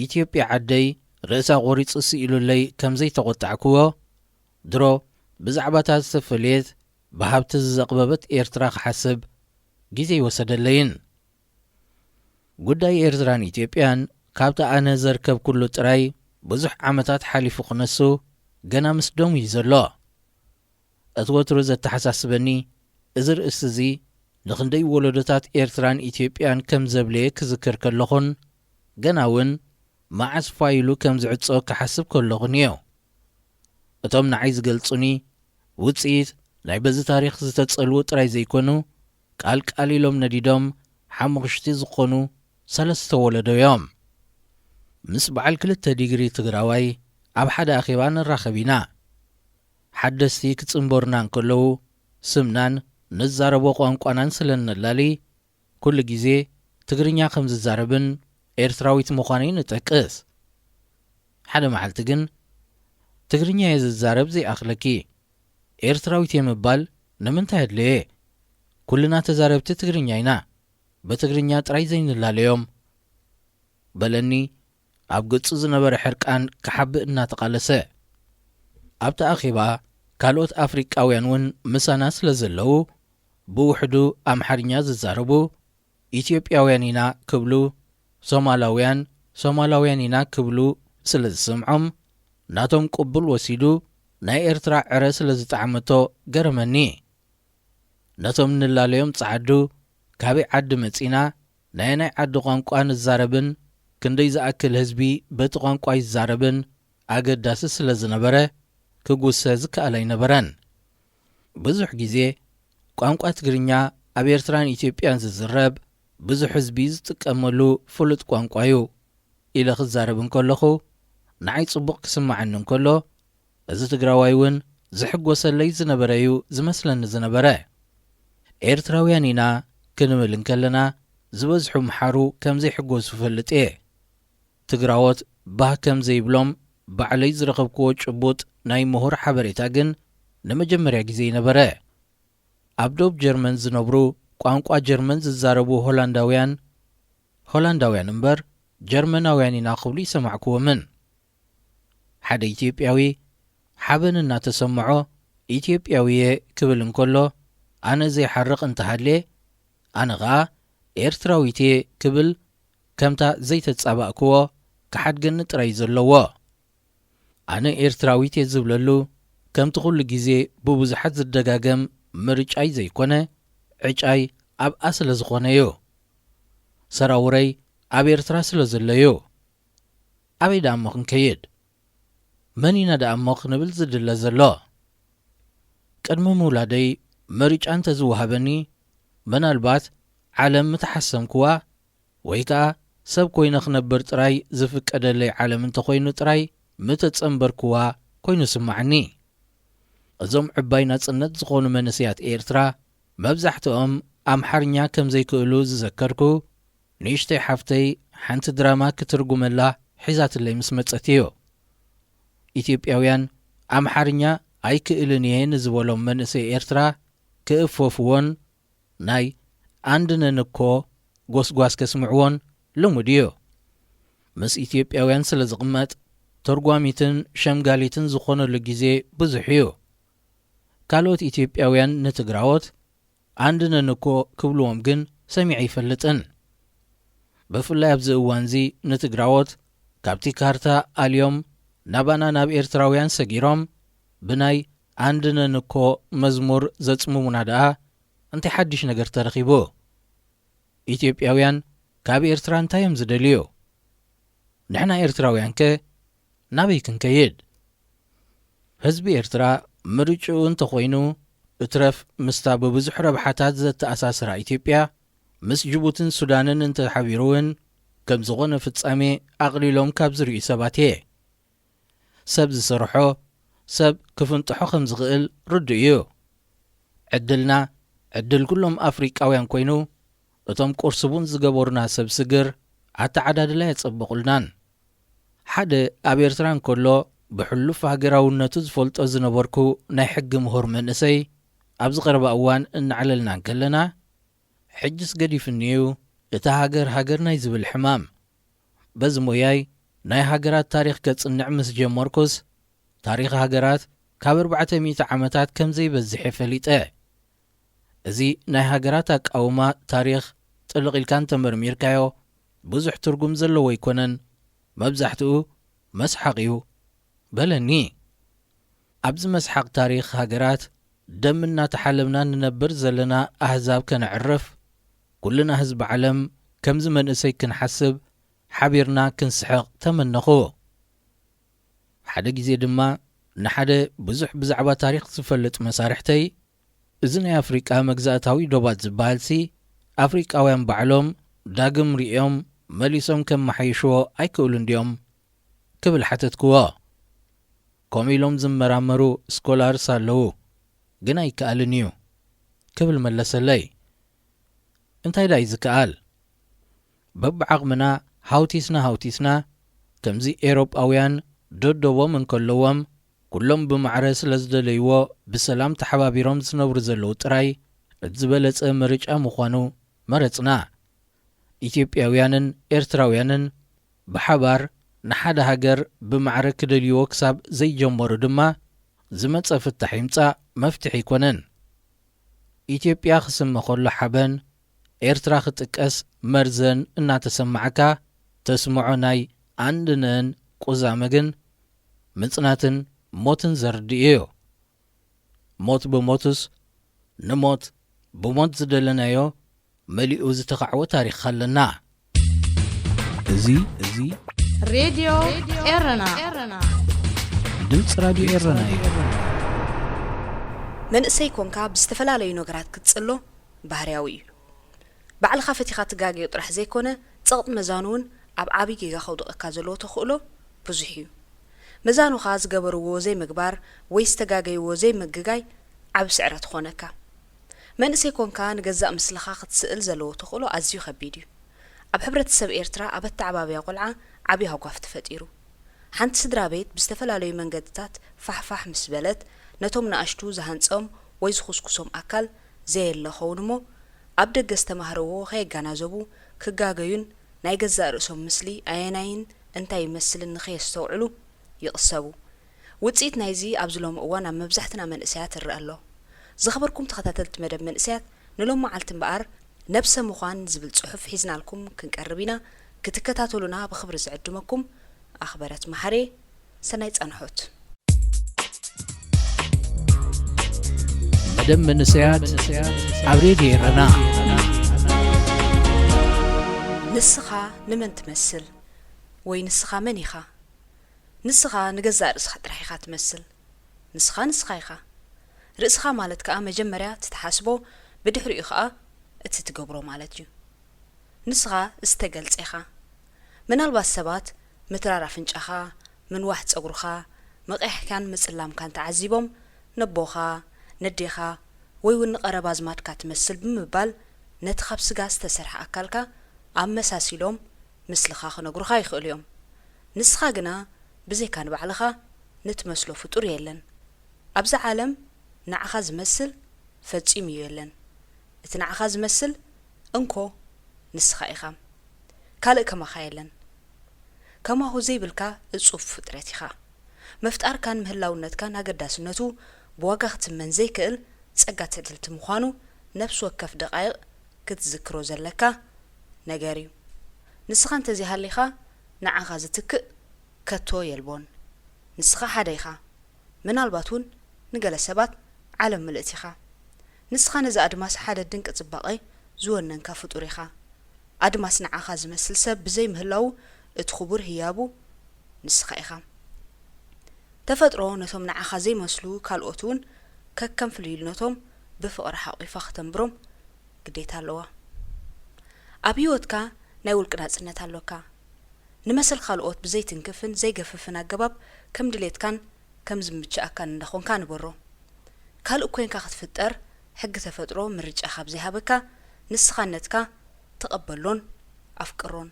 ኢትዮጵያ ዓደይ ርእሳ ቖሪጹ ስኢሉለይ ከም ዘይተቖጣዕክዎ ድሮ ብዛዕባታት ዝተፈልየት ብሃብቲ ዝዘቕበበት ኤርትራ ክሓስብ ግዜ ይወሰደለይን ጉዳይ ኤርትራን ኢትዮጵያን ካብታ ኣነ ዘርከብ ኩሉ ጥራይ ብዙሕ ዓመታት ሓሊፉ ክነሱ ገና ምስ ደሙ እዩ ዘሎ እቲ ወትሩ ዘተሓሳስበኒ እዚ ርእሲ እዚ ንኽንደይ ወለዶታት ኤርትራን ኢትዮጵያን ከም ዘብለየ ክዝክር ከለኹን ገና እውን መዓዝ ፋይሉ ከም ዝዕጾ ክሓስብ ከለኹን እዮ እቶም ንዓይ ዝገልጹኒ ውፅኢት ናይ በዚ ታሪክ ዝተጸልዉ ጥራይ ዘይኮኑ ቃልቃል ኢሎም ነዲዶም ሓሙኽሽቲ ዝኾኑ 3 ወለዶ እዮም ምስ በዓል 2 ዲግሪ ትግራዋይ ኣብ ሓደ ኣኼባ ንራኸብ ኢና ሓደስቲ ክጽንበሩና እንከለዉ ስምናን ንዛረቦ ቋንቋናን ስለነላሊ ኩሉ ግዜ ትግርኛ ከም ዝዛረብን ኤርትራዊት ምዃነይ ንጠቅስ ሓደ መዓልቲ ግን ትግርኛ የዝዛረብ ዘይኣኽለኪ ኤርትራዊት የምባል ንምንታይ ኣድለየ ኩልና ተዛረብቲ ትግርኛ ኢና በትግርኛ ጥራይ ዘይንላለዮም በለኒ ኣብ ገጹ ዝነበረ ሕርቃን ክሓብእ እናተቓለሰ ኣብቲ ኣኼባ ካልኦት ኣፍሪቃውያን እውን ምሳና ስለ ዘለዉ ብውሕዱ ኣምሓርኛ ዝዛረቡ ኢትዮጵያውያን ኢና ክብሉ ሶማላውያን ኢና ክብሉ ስለ ዝስምዖም ናቶም ቅቡል ወሲዱ ናይ ኤርትራ ዕረ ስለ ዝጠዓመቶ ገረመኒ ነቶም ንላለዮም ጸዓዱ ካበይ ዓዲ መጺና ናይ ዓዲ ቋንቋ ንዛረብን ክንደይ ዝኣክል ህዝቢ በቲ ቋንቋ ይዛረብን ኣገዳሲ ስለ ዝነበረ ክጉሰ ዝከኣል ኣይነበረን ብዙሕ ግዜ ቋንቋ ትግርኛ ኣብ ኤርትራን ኢትዮጵያን ዝዝረብ ብዙሕ ህዝቢ ዝጥቀመሉ ፍሉጥ ቋንቋ እዩ ኢለ ክዛረብ እንከለኹ ንዓይ ጽቡቕ ክስማዓኒ እንከሎ እዚ ትግራዋይ እውን ዝሕጐሰለይ ዝነበረ እዩ ዝመስለኒ ዝነበረ ኤርትራውያን ኢና ክንብል እንከለና ዝበዝሑ ምሓሩ ከም ዘይሕጐሱ ፈልጥ እየ ትግራዎት ባህ ከም ዘይብሎም ባዕለይ ዝረኸብክዎ ጭቡጥ ናይ ምሁር ሓበሬታ ግን ንመጀመርያ ግዜ ይነበረ ኣብ ዶብ ጀርመን ዝነብሩ ቋንቋ ጀርመን ዝዛረቡ ሆላንዳውያን እምበር ጀርመናውያን ኢና ክብሉ ይሰማዕክዎምን ሓደ ኢትዮጵያዊ ሓበን እናተሰምዖ ኢትዮጵያዊየ ክብል እንከሎ ኣነ ዘይሓርቕ እንተሃልየ ኣነ ኸኣ ኤርትራዊትየ ክብል ከምታ ዘይተጻባእክዎ ክሓድገኒ ጥራይ ዘለዎ ኣነ ኤርትራዊትየ ዝብለሉ ከምቲ ኩሉ ግዜ ብብዙሓት ዝደጋገም ምርጫይ ዘይኮነ ዕጫይ ኣብኣ ስለ ዝኾነ እዩ ሰራውረይ ኣብ ኤርትራ ስለ ዘለዩ ኣበይ ደኣሞ ክንከይድ መን ኢና ደኣሞ ክንብል ዝድለ ዘሎ ቅድሚ ምውላደይ ምርጫ እንተዝወሃበኒ ምናልባት ዓለም ምተሓሰምክዋ ወይ ከዓ ሰብ ኮይነ ክነብር ጥራይ ዝፍቀደለይ ዓለም እንተኾይኑ ጥራይ ምተጸንበርክዋ ኮይኑ ስማዕኒ እዞም ዕባይ ናጽነት ዝኾኑ መንስያት ኤርትራ መብዛሕትኦም ኣምሓርኛ ከም ዘይክእሉ ዝዘከርኩ ንእሽተይ ሓፍተይ ሓንቲ ድራማ ክትርጉመላ ሒዛትለይ ምስ መጸት እዩ ኢትዮጵያውያን ኣምሓርኛ ኣይክእልን እየ ንዝበሎም መንእሰይ ኤርትራ ክእፈፍዎን ናይ አንድነንኮ ጎስጓስ ከስምዕዎን ልሙድ እዩ ምስ ኢትዮጵያውያን ስለ ዝቕመጥ ተርጓሚትን ሸምጋሊትን ዝኾነሉ ግዜ ብዙሕ እዩ ካልኦት ኢትዮጵያውያን ንትግራዎት አንድነንኮ ክብልዎም ግን ሰሚዐ ይፈልጥን ብፍላይ ኣብዚ እዋንዚ ንትግራዎት ካብቲ ካርታ ኣልዮም ናባና ናብ ኤርትራውያን ሰጊሮም ብናይ አንድነንኮ መዝሙር ዘጽምሙና ደኣ እንታይ ሓድሽ ነገር ተረኺቡ ኢትዮጵያውያን ካብ ኤርትራ እንታዮም ዝደልዩ ንሕና ኤርትራውያን ከ ናበይ ክንከይድ ህዝቢ ኤርትራ ምርጭኡ እንተኾይኑ እትረፍ ምስታ ብብዙሕ ረብሓታት ዘተኣሳስራ ኢትዮጵያ ምስ ጅቡትን ሱዳንን እንተሓቢሩውን ከም ዝኾነ ፍጻሜ ኣቕሊሎም ካብ ዝርዩ ሰባት እየ ሰብ ዝሰርሖ ሰብ ክፍንጥሖ ከም ዝኽእል ርዱእ እዩ ዕድልና ዕድል ኩሎም ኣፍሪቃውያን ኮይኑ እቶም ቁርስቡን ዝገበሩና ሰብ ስግር ኣተዓዳድላ የጸብቑልናን ሓደ ኣብ ኤርትራ እንከሎ ብሕሉፍ ሃገራውነቱ ዝፈልጦ ዝነበርኩ ናይ ሕጊ ምሁር መንእሰይ ኣብዚ ቀረባ እዋን እናዕለልና እንከለና ሕጅስ ገዲፍኒዩ እታ ሃገር ናይ ዝብል ሕማም በዚ ሞያይ ናይ ሃገራት ታሪክ ከጽንዕ ምስ ጀመርኩስ ታሪክ ሃገራት ካብ 400 ዓመታት ከም ዘይበዝሕ ፈሊጠ እዚ ናይ ሃገራት ኣቃውማ ታሪኽ ጥልቕ ኢልካን ተመርሚርካዮ ብዙሕ ትርጉም ዘለዎ ኣይኮነን፣ መብዛሕትኡ መስሓቕ እዩ በለኒ። ኣብዚ መስሓቕ ታሪኽ ሃገራት ደም እናተሓለብና ንነብር ዘለና ኣሕዛብ ከነዕርፍ ኩልና ህዝቢ ዓለም ከምዚ መንእሰይ ክንሓስብ ሓቢርና ክንስሕቕ ተመነኹ። ሓደ ግዜ ድማ ንሓደ ብዙሕ ብዛዕባ ታሪኽ ዝፈልጥ መሳርሕተይ እዚ ናይ ኣፍሪቃ መግዛእታዊ ዶባት ዝበሃልሲ ኣፍሪቃውያን ባዕሎም ዳግም ሪኦም መሊሶም ከም መሓይሽዎ ኣይክእሉ እንዲኦም ክብል ሓተትክዎ። ከምኡ ኢሎም ዝመራመሩ ስኮላርስ ኣለዉ፣ ግን ኣይከኣልን እዩ ክብል መለሰለይ። እንታይ ዳ እዩ ዝከኣል? በብዓቕምና ሃውቲስና ከምዚ ኤሮጳውያን ደደቦም እንከለዎም ኩሎም ብማዕረ ስለ ዝደለይዎ ብሰላም ተሓባቢሮም ዝነብሩ ዘለዉ ጥራይ እቲ ዝበለጸ ምርጫ ምዃኑ መረጽና። ኢትዮጵያውያንን ኤርትራውያንን ብሓባር ንሓደ ሃገር ብማዕረ ክደልይዎ ክሳብ ዘይጀመሩ ድማ ዝመጸ ፍታሕ ይምጻእ መፍትሒ ኣይኮነን። ኢትዮጵያ ክስመ ኸሎ ሓበን ኤርትራ ክጥቀስ መርዘን እናተሰማዓካ ተስምዖ ናይ አንድነን ቁዛመ ግን ምጽናትን ሞትን ዘርድእ እዩ። ሞት ብሞቱስ ንሞት ብሞት ዝደለናዮ መሊኡ ዝተኻዕወ ታሪኽ ኣለና። እዚ ሬድዮ ኤረና ድምፂ ራድዮ ኤረና እዩ። መንእሰይ ኮንካ ብዝተፈላለዩ ነገራት ክትጽሎ ባህርያዊ እዩ። ባዕልኻ ፈቲኻ ትጋገዮ ጥራሕ ዘይኮነ ጸቕጥ መዛኑውን ኣብ ዓብዪ ጌጋ ከውድቐካ ዘለዎ ተኽእሎ ብዙሕ እዩ። መዛኑኻ ዝገበርዎ ዘይምግባር ወይ ዝተጋገይዎ ዘይምግጋይ ዓብ ስዕረት ኾነካ። መንእሰይ ኮንካ ንገዛእ ምስልኻ ክትስእል ዘለዎ ተኽእሎ ኣዝዩ ኸቢድ እዩ። ኣብ ሕብረተሰብ ኤርትራ ኣብ ኣተዓባብያ ቆልዓ ዓብዪ ሃጓፍ ተፈጢሩ። ሓንቲ ስድራ ቤት ብዝተፈላለዩ መንገድታት ፋሕፋሕ ምስ በለት ነቶም ንኣሽቱ ዝሃንጾም ወይ ዝኹስኩሶም ኣካል ዘየለ ኸውን እሞ ኣብ ደገ ዝተማህርዎ ከየጋናዘቡ ክጋገዩን ናይ ገዛእ ርእሶም ምስሊ ኣየናይን እንታይ ይመስልን ንኸየስተውዕሉ ይቕሰቡ። ውፅኢት ናይዚ ኣብዚ ሎሚ እዋን ኣብ መብዛሕትና መንእሰያት ይርአ ኣሎ። ዝኸበርኩም ተኸታተልቲ መደብ መንእሰያት ንሎም መዓልቲ እምበኣር ነብሰ ምዃን ዝብል ጽሑፍ ሒዝናልኩም ክንቀርብ ኢና። ክትከታተሉና ብኽብሪ ዝዕድመኩም ኣኽበረት መሓሬ። ሰናይ ጸንሖት። መደብ መንእሰያት ኣብ ሬድዮ ኤረና። ንስኻ ንመን ትመስል? ወይ ንስኻ መን ኢኻ? ንስኻ ንገዛእ ርእስኻ ጥራሕ ኢኻ ትመስል? ንስኻ ኢኻ። ርእስኻ ማለት ከዓ መጀመርያ ትተሓስቦ ብድሕሪኡ ከዓ እቲ ትገብሮ ማለት እዩ። ንስኻ ዝተገልጸ ኢኻ። ምናልባት ሰባት ምትራር ኣፍንጫኻ፣ ምንዋሕ ጸጉርኻ፣ መቐሕካን ምጽላምካን ተዓዚቦም ነቦኻ፣ ነዴኻ ወይ እውን ንቐረባ ዝማድካ ትመስል ብምባል ነቲ ካብ ስጋ ዝተሰርሐ ኣካልካ ኣመሳሲሎም ምስልኻ ክነግሩኻ ይኽእሉ እዮም። ንስኻ ግና ብዘይካ ንባዕልኻ ንትመስሎ ፍጡር የለን። ኣብዚ ዓለም ንዓኻ ዝመስል ፈጺሙ እዩ የለን። እቲ ንዓኻ ዝመስል እንኮ ንስኻ ኢኻ። ካልእ ከማኻ የለን። ከማሁ ዘይብልካ እጹፍ ፍጥረት ኢኻ። መፍጣርካን ምህላውነትካን ኣገዳስነቱ ብዋጋ ክትመን ዘይክእል ጸጋ ትዕድልቲ ምዃኑ ነፍሲ ወከፍ ደቓይቕ ክትዝክሮ ዘለካ ነገር እዩ። ንስኻ እንተዘይሃሊኻ ንዓኻ ዝትክእ ከቶ የልቦን። ንስኻ ሓደ ኢኻ። ምናልባት እውን ንገለ ሰባት ዓለም ምልእት ኢኻ። ንስኻ ነዚ ኣድማስ ሓደ ድንቂ ጽባቐ ዝወነንካ ፍጡር ኢኻ። ኣድማስ ንዓኻ ዝመስል ሰብ ብዘይ ምህላው እቲ ክቡር ህያቡ ንስኻ ኢኻ። ተፈጥሮ ነቶም ንዓኻ ዘይመስሉ ካልኦት እውን ከከም ፍልይልነቶም ብፍቕሪ ሓቒፋ ክተንብሮም ግዴታ ኣለዋ። ኣብ ህይወትካ ናይ ውልቂ ናጽነት ኣለካ። ንመሰል ካልኦት ብዘይትንክፍን ዘይገፍፍን ኣገባብ ከም ድሌትካን ከም ዝምችኣካን እንዳኾንካ ንበሮ። ካልእ ኮንካ ክትፍጠር ሕጊ ተፈጥሮ ምርጫ ካብ ዘይሃበካ ንስኻነትካ ተቐበሎን ኣፍቅሮን።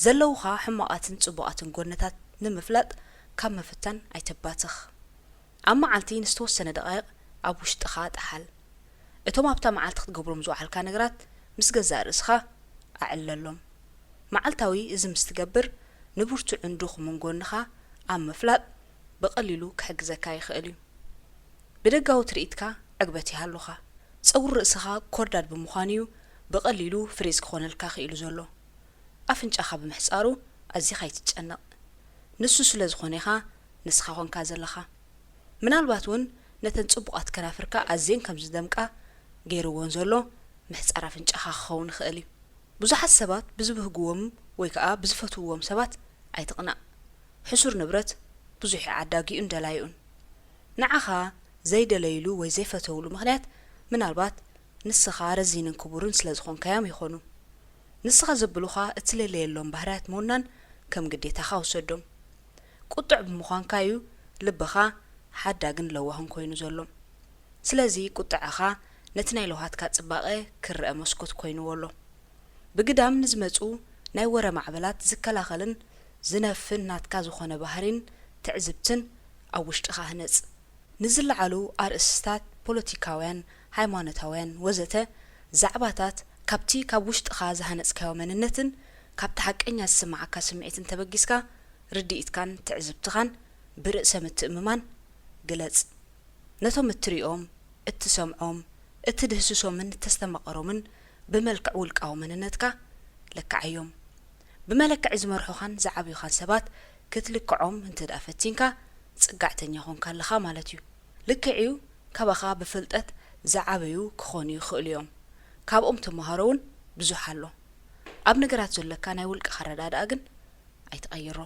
ዘለውኻ ሕማቓትን ጽቡቓትን ጎነታት ንምፍላጥ ካብ መፍታን ኣይተባትኽ። ኣብ መዓልቲ ንዝተወሰነ ደቓይቕ ኣብ ውሽጥኻ ጣሓል። እቶም ኣብታ መዓልቲ ክትገብሮም ዝወዓልካ ነገራት ምስ ገዛእ ርእስኻ ኣዕለሎም። መዓልታዊ እዚ ምስ ትገብር ንብርቱዕን ድኹምን ጎንኻ ኣብ ምፍላጥ ብቐሊሉ ክሕግዘካ ይኽእል እዩ። ብደጋዊ ትርኢትካ ዕግበት ይሃሉኻ። ፀጉር ርእስኻ ኮርዳድ ብምዃንዩ ብቐሊሉ ፍሪዝ ክኾነልካ ኽኢሉ ዘሎ ኣፍንጫኻ ብምሕፃሩ ኣዝኻ ይትጨነቕ ንሱ ስለ ዝኾነ ኢኻ ንስኻ ኾንካ ዘለኻ ምናልባት እውን ነተን ጽቡቓት ከናፍርካ ኣዝየን ከም ዝደምቃ ገይርዎን ዘሎ ምሕፃር ኣፍንጫኻ ክኸውን ይኽእል እዩ ብዙሓት ሰባት ብዝብህግዎም ወይ ከዓ ብዝፈትውዎም ሰባት ኣይትቕናእ ሕሱር ንብረት ብዙሕ ዓዳጊኡ እንደላይኡን ንዓኻ ዘይደለይሉ ወይ ዘይፈተውሉ ምኽንያት ምናልባት ንስኻ ረዚንን ክቡርን ስለ ዝኾንካዮም ይኾኑ ንስኻ ዘብሉኻ እትለለየሎም ባህርያት ምውናን ከም ግዴታኻ ውሰዶም ቁጡዕ ብምዃንካ እዩ ልብኻ ሓዳግን ለዋህን ኮይኑ ዘሎ ስለዚ ቁጥዓኻ ነቲ ናይ ለውሃትካ ጽባቐ ክርአ መስኮት ኮይኑዎ ኣሎ ብግዳም ንዝመፁ ናይ ወረ ማዕበላት ዝከላኸልን ዝነፍን ናትካ ዝኾነ ባህሪን ትዕዝብትን ኣብ ውሽጥኻ ህነጽ ንዝለዓሉ ኣርእስታት ፖለቲካውያን ሃይማኖታውያን ወዘተ ዛዕባታት ካብቲ ካብ ውሽጥኻ ዝሃነጽካዮ መንነትን ካብቲ ሓቀኛ ዝስማዓካ ስምዒትን ተበጊስካ ርድኢትካን ትዕዝብትኻን ብርእሰ ምትእምማን ግለጽ ነቶም እትሪኦም እትሰምዖም እትድህስሶምን እተስተማቐሮምን ብመልክዕ ውልቃዊ መንነትካ ለካዕዮም ብመለክዕ ዝመርሑኻን ዝዓብዩኻን ሰባት ክትልክዖም እንትዳ ፈቲንካ ጽጋዕተኛ ኾንካ ኣለኻ ማለት እዩ ልክዕዩ ካባኻ ብፍልጠት ዝዓበዩ ክኾኑ ይኽእሉ እዮም ካብኦም ትመሃሮውን ብዙሕ ኣሎ ኣብ ነገራት ዘለካ ናይ ውልቀ ረዳድኣ ግን ኣይትቐይሮ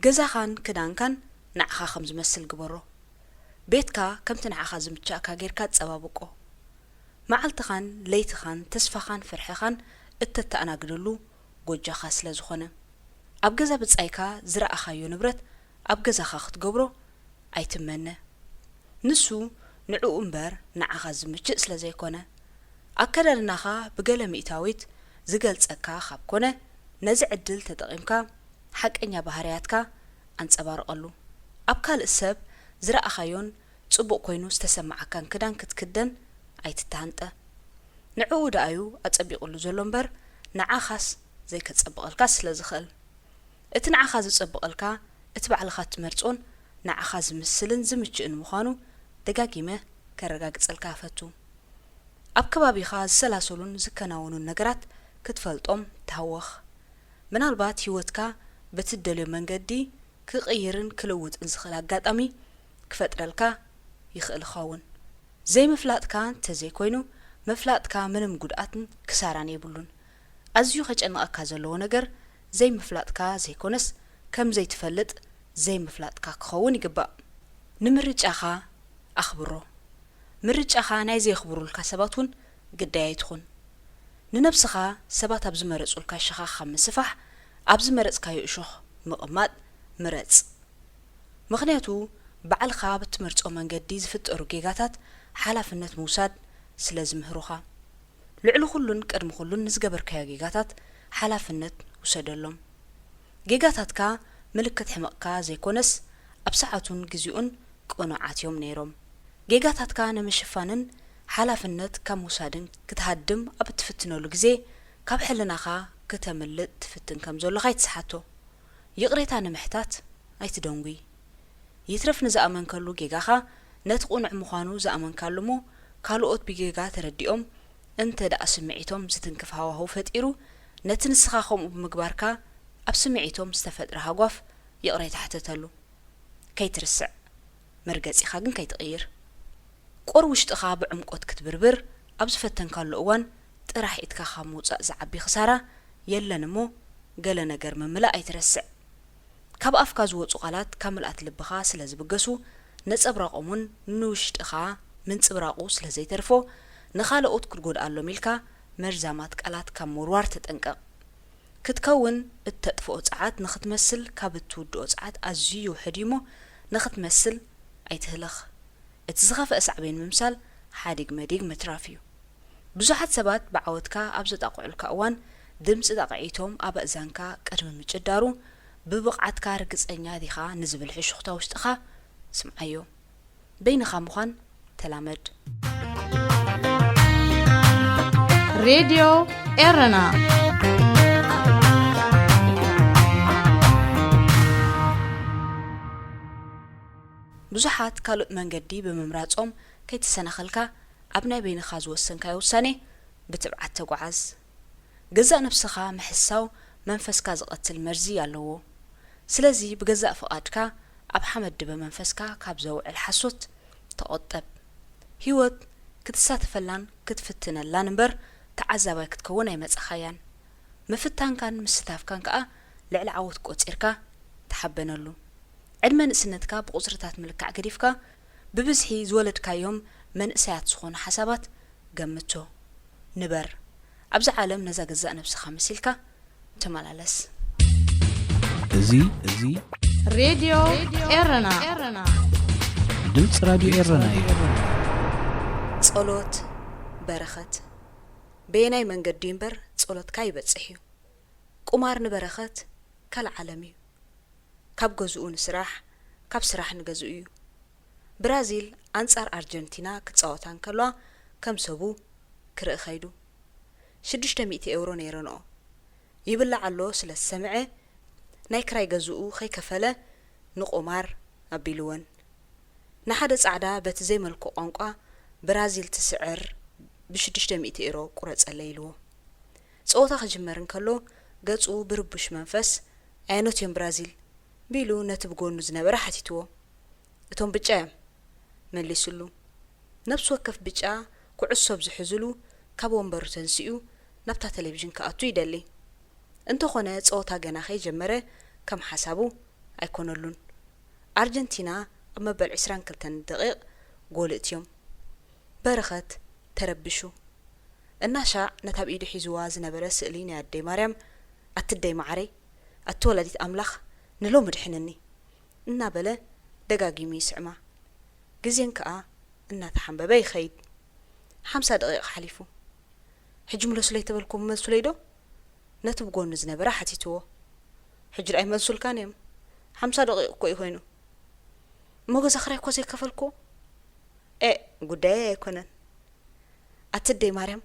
ገዛኻን ክዳንካን ንዓኻ ከም ዝመስል ግበሮ ቤትካ ከምቲ ንዓኻ ዝምቻእካ ጌርካ ጸባብቆ መዓልትኻን ለይትኻን ተስፋኻን ፍርሕኻን እተተኣናግድሉ ጎጃኻ ስለ ዝኾነ ኣብ ገዛ ብጻይካ ዝረኣኻዮ ንብረት ኣብ ገዛኻ ክትገብሮ ኣይትመነ ንሱ ንዕኡ እምበር ንዓኻ ዝምችእ ስለ ዘይኮነ ኣከዳድናኻ ብገለ ሚእታዊት ዝገልጸካ ካብ ኮነ ነዚ ዕድል ተጠቒምካ ሓቀኛ ባህርያትካ ኣንጸባርቐሉ ኣብ ካልእ ሰብ ዝረኣኻዮን ጽቡቕ ኮይኑ ዝተሰማዓካን ክዳን ክትክደን ኣይትተሃንጠ ንዕኡ ደኣዩ ኣጸቢቑሉ ዘሎ እምበር ንዓኻስ ዘይከጸብቐልካ ስለ ዝኽእል እቲ ንዓኻ ዝጸብቐልካ እቲ ባዕልኻ ትመርጾን ንዓኻ ዝምስልን ዝምችእን ምዃኑ ደጋጊመ ከረጋግጸልካ ፈቱ ኣብ ከባቢኻ ዝሰላሰሉን ዝከናወኑን ነገራት ክትፈልጦም ተሃወኽ ምናልባት ህይወትካ በትደልዮ መንገዲ ክቕይርን ክልውጥን ዝኽእል ኣጋጣሚ ክፈጥረልካ ይኽእል ኸውን ዘይምፍላጥካ እንተዘይኮይኑ መፍላጥካ ምንም ጉድኣትን ክሳራን የብሉን ኣዝዩ ኸጨንቐካ ዘለዎ ነገር ዘይምፍላጥካ ዘይኮነስ ከም ዘይትፈልጥ ዘይምፍላጥካ ክኸውን ይግባእ ንምርጫኻ ኣኽብሮ ምርጫኻ ናይ ዘይኽብሩልካ ሰባት እውን ግዳይ ኣይትኹን ንነብስኻ ሰባት ኣብ ዝመረጹልካ ሸኻኻ ምስፋሕ ኣብ ዝመረጽካዮ እሾኽ ምቕማጥ ምረጽ ምኽንያቱ ባዕልኻ ብትመርጾ መንገዲ ዝፍጠሩ ጌጋታት ሓላፍነት ምውሳድ ስለ ዝምህሩኻ ልዕሊ ኩሉን ቅድሚ ኩሉን ንዝገበርካዮ ጌጋታት ሓላፍነት ውሰደሎም ጌጋታትካ ምልክት ሕመቕካ ዘይኮነስ ኣብ ሰዓቱን ግዚኡን ቅኑዓት እዮም ነይሮም ጌጋታትካ ንምሽፋንን ሓላፍነት ካብ ምውሳድን ክትሃድም ኣብ እትፍትነሉ ግዜ ካብ ሕልናኻ ከተምልጥ ትፍትን ከም ዘለኻ ይትስሓቶ ይቕሬታ ንምሕታት ኣይትደንጉይ ይትረፍ ንዝኣመንከሉ ጌጋኻ ነቲ ቁኑዕ ምዃኑ ዝኣመንካሉ እሞ ካልኦት ብጌጋ ተረዲኦም እንተ ደኣ ስምዒቶም ዝትንክፍ ሃዋህው ፈጢሩ ነቲ ንስኻ ከምኡ ብምግባርካ ኣብ ስምዒቶም ዝተፈጥረ ሃጓፍ ይቕሬታ ሕተተሉ ከይትርስዕ መርገጺኻ ግን ከይትቕይር ቁር ውሽጥኻ ብዕምቆት ክትብርብር ኣብ ዝፈተንካሉ እዋን ጥራሕ ኢትካ ካብ ምውፃእ ዝዓቢ ክሳራ የለን እሞ ገለ ነገር ምምላእ ኣይትረስዕ ካብ ኣፍካ ዝወፁ ቃላት ካብ ምልኣት ልብኻ ስለ ዝብገሱ ነጸብራቖምን ንውሽጥኻ ምንጽብራቑ ስለ ዘይተርፎ ንኻልኦት ክትጎድኣሎም ኢልካ መርዛማት ቃላት ካብ ምውርዋር ተጠንቀቕ ክትከውን እተጥፍኦ ፀዓት ንኽትመስል ካብ እትውድኦ ፀዓት ኣዝዩ ውሕድ እሞ ንኽትመስል ኣይትህለኽ እቲ ዝኸፍአ ሳዕቤን ምምሳል ሓዲግ መዲግ ምትራፍ እዩ ብዙሓት ሰባት ብዓወትካ ኣብ ዘጣቕዑልካ እዋን ድምፂ ጣቕዒቶም ኣብ ኣእዛንካ ቅድሚ ምጭዳሩ ብብቕዓትካ ርግፀኛ ዲኻ ንዝብል ሕሹኽታ ውሽጥኻ ስምዓዮ በይንኻ ምዃን ተላመድ ሬድዮ ኤረና ብዙሓት ካልኦት መንገዲ ብምምራጾም ከይተሰናኸልካ ኣብ ናይ በይንኻ ዝወሰንካዮ ውሳኔ ብትብዓት ተጓዓዝ ገዛእ ነፍስኻ ምሕሳው መንፈስካ ዝቐትል መርዚ ኣለዎ ስለዚ ብገዛእ ፍቓድካ ኣብ ሓመድ ድበ መንፈስካ ካብ ዘውዕል ሓሶት ተቆጠብ ህይወት ክትሳተፈላን ክትፍትነላን እምበር ተዓዛባይ ክትከውን ኣይመጽኻያን ምፍታንካን ምስትታፍካን ከዓ ልዕሊ ዓወት ቆፂርካ ተሓበነሉ ዕድመ ንእስነትካ ብቁፅርታት ምልክዕ ገዲፍካ ብብዝሒ ዝወለድካዮም መንእሰያት ዝኾኑ ሓሳባት ገምቶ ንበር ኣብዚ ዓለም ነዛ ገዛእ ነብስኻ መሲልካ ተመላለስ እዚ ሬድዮ ኤረና ድምፂ ራድዮ ኤረና እዩ። ጸሎት በረኸት በየናይ መንገዲ እምበር ጸሎትካ ይበጽሕ እዩ ቁማር ንበረኸት ካልዓለም እዩ ካብ ገዝኡ ንስራሕ ካብ ስራሕ ንገዝኡ እዩ ብራዚል አንጻር አርጀንቲና ክጻወታን ከሏ ከም ሰቡ ክርኢ ኸይዱ 600 ዩሮ ነይረንኦ ይብላ ኣሎ ስለ ሰምዐ ናይ ክራይ ገዝኡ ኸይከፈለ ንቁማር ኣቢልወን ንሓደ ጻዕዳ በቲ ዘይመልኩ ቋንቋ ብራዚል ትስዕር ብ600 ዩሮ ቁረጸለ ኢልዎ ጸወታ ኸጅመርን ከሎ ገጹ ብርቡሽ መንፈስ ኣይኖትዮም ብራዚል ቢሉ ነቲ ብጎኑ ዝነበረ ሓቲትዎ እቶም ብጫ እዮም መሊሱሉ ነፍስ ወከፍ ብጫ ኩዕሶብ ዝሕዝሉ ካብ ወንበሩ ተንሲኡ ናብታ ቴሌቪዥን ከኣቱ ይደሊ እንተኾነ ጸወታ ገና ኸይጀመረ ከም ሓሳቡ ኣይኮነሉን አርጀንቲና ኣብ መበል 22 ደቂቕ ጎል እትዮም በረኸት ተረብሹ እናሻዕ ነታብ ኢዱ ሒዝዋ ዝነበረ ስእሊ ናይ ኣደይ ማርያም ኣትደይ ማዕረይ ኣትወላዲት ኣምላኽ ንሎ ምድሕንኒ እናበለ ደጋጊሙ ይስዕማ ግዜን ከዓ እናተሓንበበ ይኸይድ 50 ደቂቕ ሓሊፉ ሕጂ ምለሱለይ ተበልኩም መልሱለይ ዶ ነቲ ብጎኑ ዝነበረ ሓቲትዎ ሕጂ ራይ መልሱልካን እዮም 50 ደቂቕ እኮ ይኾይኑ ሞገዛ ኽራይ እኮ ዘይከፈልኩ ጉዳይ ኣይኮነን ኣትደይ ማርያም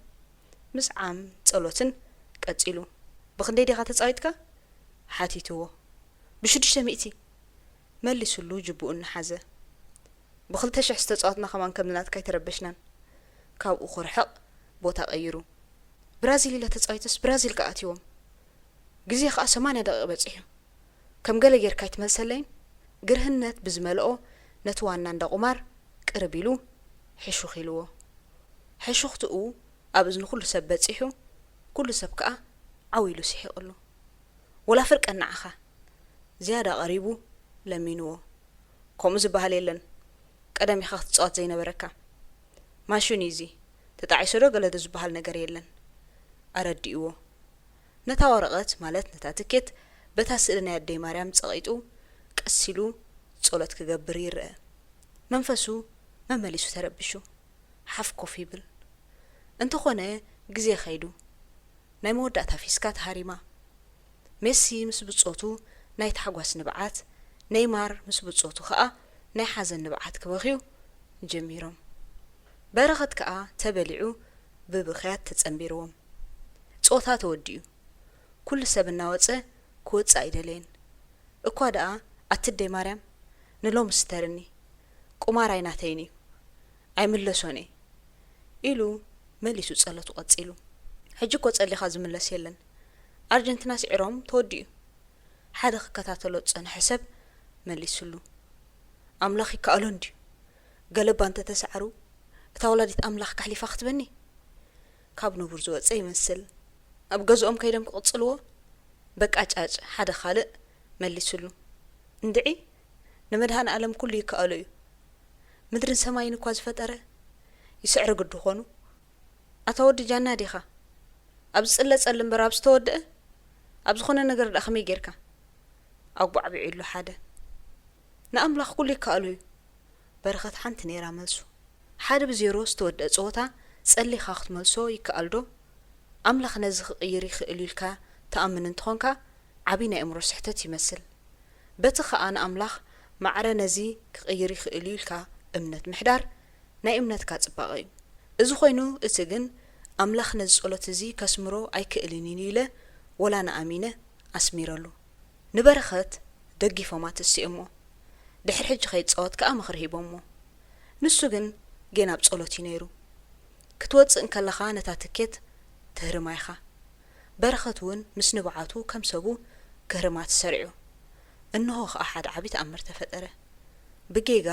ምስ ዓም ጸሎትን ቀጺሉ ብኽንደይ ዲኻ ተጻዊትካ ሓቲትዎ ብ600 መሊሱሉ ጅቡኡን ሓዘ ብ2,000 ዝተጻወትና ኸማን ከም ናትካ ይተረበሽናን ካብኡ ኹርሕቕ ቦታ ቀይሩ ብራዚል ኢለ ተጻዊትስ ብራዚል ከኣትዎም ግዜ ከዓ 80 ደቂቕ በጺሑ ከም ገለ ጌርካ ይትመሰለይን ግርህነት ብዝመልኦ ነቲ ዋና እንዳቁማር ቅርብ ኢሉ ሕሹኽ ኢልዎ ሕሹኽትኡ ኣብ እዝኒ ኩሉ ሰብ በጺሑ ኩሉ ሰብ ከዓ ዓዊሉ ሲሒቕሉ ወላ ፍርቀ ናዓኻ ዝያዳ ቀሪቡ ለሚንዎ ከምኡ ዝበሃል የለን ቀደም ኢኻ ክትጻወት ዘይነበረካ ማሽን እዙ ተጣዒሶ ዶ ገለ ዶ ዝበሃል ነገር የለን ኣረዲእዎ ነታ ወረቐት ማለት ነታ ትኬት በታ ስእሊ ናይ ኣደይ ማርያም ጸቒጡ ቀሲሉ ጸሎት ክገብር ይርአ መንፈሱ መመሊሱ ተረብሹ ሓፍ ኮፍ ይብል እንተኾነ ግዜ ኸይዱ ናይ መወዳእታ ፊስካ ተሃሪማ ሜሲ ምስ ብጾቱ ናይ ተሓጓስ ንብዓት ኔይማር ምስ ብጾቱ ከዓ ናይ ሓዘን ንብዓት ክበኺዩ ጀሚሮም በረኸት ከዓ ተበሊዑ ብብኽያት ተጸንቢርዎም ጾታ ተወዲኡ ኩሉ ሰብ እናወፀ ክወፅእ ኣይደለየን እኳ ደኣ ኣትደይ ማርያም ንሎም ስተርኒ ቁማር ኣይናተይኒ ኣይምለሶኒ ኢሉ መሊሱ ጸሎቱ ቐጺሉ ሕጂ እኮ ጸሊኻ ዝምለስ የለን አርጀንቲና ስዒሮም ተወዲኡ ሓደ ክከታተሎ ጸንሐ ሰብ መሊሱሉ ኣምላኽ ይከኣሎ እንድዩ ገለባ እንተ ተሰዓሩ እታ ወላዲት ኣምላኽ ካሕሊፋ ክትበኒ ካብ ንቡር ዝወፀ ይመስል ኣብ ገዝኦም ከይደም ክቕጽልዎ በቃጫጭ ሓደ ኻልእ መሊሱሉ እንድዒ ንመድሃን ዓለም ኩሉ ይከኣሎ እዩ ምድርን ሰማይን እኳ ዝፈጠረ ይስዕሪ ግዱ ኾኑ ኣተወዲ ጃና ዲኻ ኣብ ዝጽለጸል እምበር ኣብ ዝተወድአ ኣብ ዝኾነ ነገር ዳ ኸመይ ጌርካ ኣጓዕቢዑ ኢሉ ሓደ ንኣምላኽ ኩሉ ይከኣሉ እዩ በረኸት ሓንቲ ነይራ መልሱ ሓደ ብዜሮ ዝተወድአ ጸወታ ጸሊኻ ክትመልሶ ይከኣል ዶ ኣምላኽ ነዚ ክቕይር ይኽእል ኢልካ ተኣምን እንትኾንካ ዓብይ ናይ እምሮ ስሕተት ይመስል በቲ ከዓ ንኣምላኽ ማዕረ ነዚ ክቕይር ይኽእል ኢልካ እምነት ምሕዳር ናይ እምነትካ ጽባቐ እዩ እዚ ኾይኑ እቲ ግን ኣምላኽ ነዚ ጸሎት እዚ ከስምሮ ኣይክእልኒን ኢለ ወላ ንኣሚነ ኣስሚረሉ ንበረኸት ደጊፎማ ትስእሞ ድሕሪ ሕጂ ኸይትጸወት ከዓ ምኽሪ ሂቦሞ ንሱ ግን ጌና ኣብ ጸሎት እዩ ነይሩ ክትወፅእ እንከለኻ ነታ ትኬት ትህርማ ኢኻ በረኸት እውን ምስ ንብዓቱ ከም ሰቡ ክህርማ ተሰሪዑ እንሆ ከዓ ሓደ ዓቢ ተኣምር ተፈጠረ ብጌጋ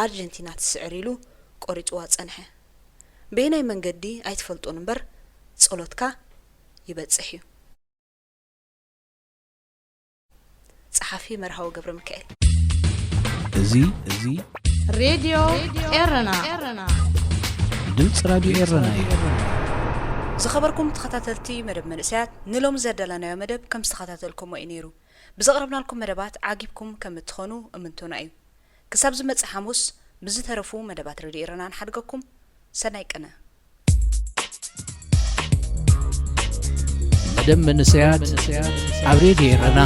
ኣርጀንቲና ትስዕር ኢሉ ቆሪጽዋ ጸንሐ በይናይ መንገዲ ኣይትፈልጡን እምበር ጸሎትካ ይበጽሕ እዩ ጸሓፊ መርሃዊ ገብረ ሚካኤል እዚ ሬድዮ ኤረና ድምፂ ራድዮ ኤረና እዩ ዝኸበርኩም ተኸታተልቲ መደብ መንእሰያት ንሎም ዘዳለናዮ መደብ ከም ዝተኸታተልኩም እዩ ነይሩ ብዘቕረብናልኩም መደባት ዓጊብኩም ከም እትኾኑ እምንቶና እዩ ክሳብ ዝመጽእ ሐሙስ ብዝተረፉ መደባት ሬድዮ ኤረና ንሓድገኩም ሰናይ ቀነ መደብ መንእሰያት ኣብ ሬድዮ ኤረና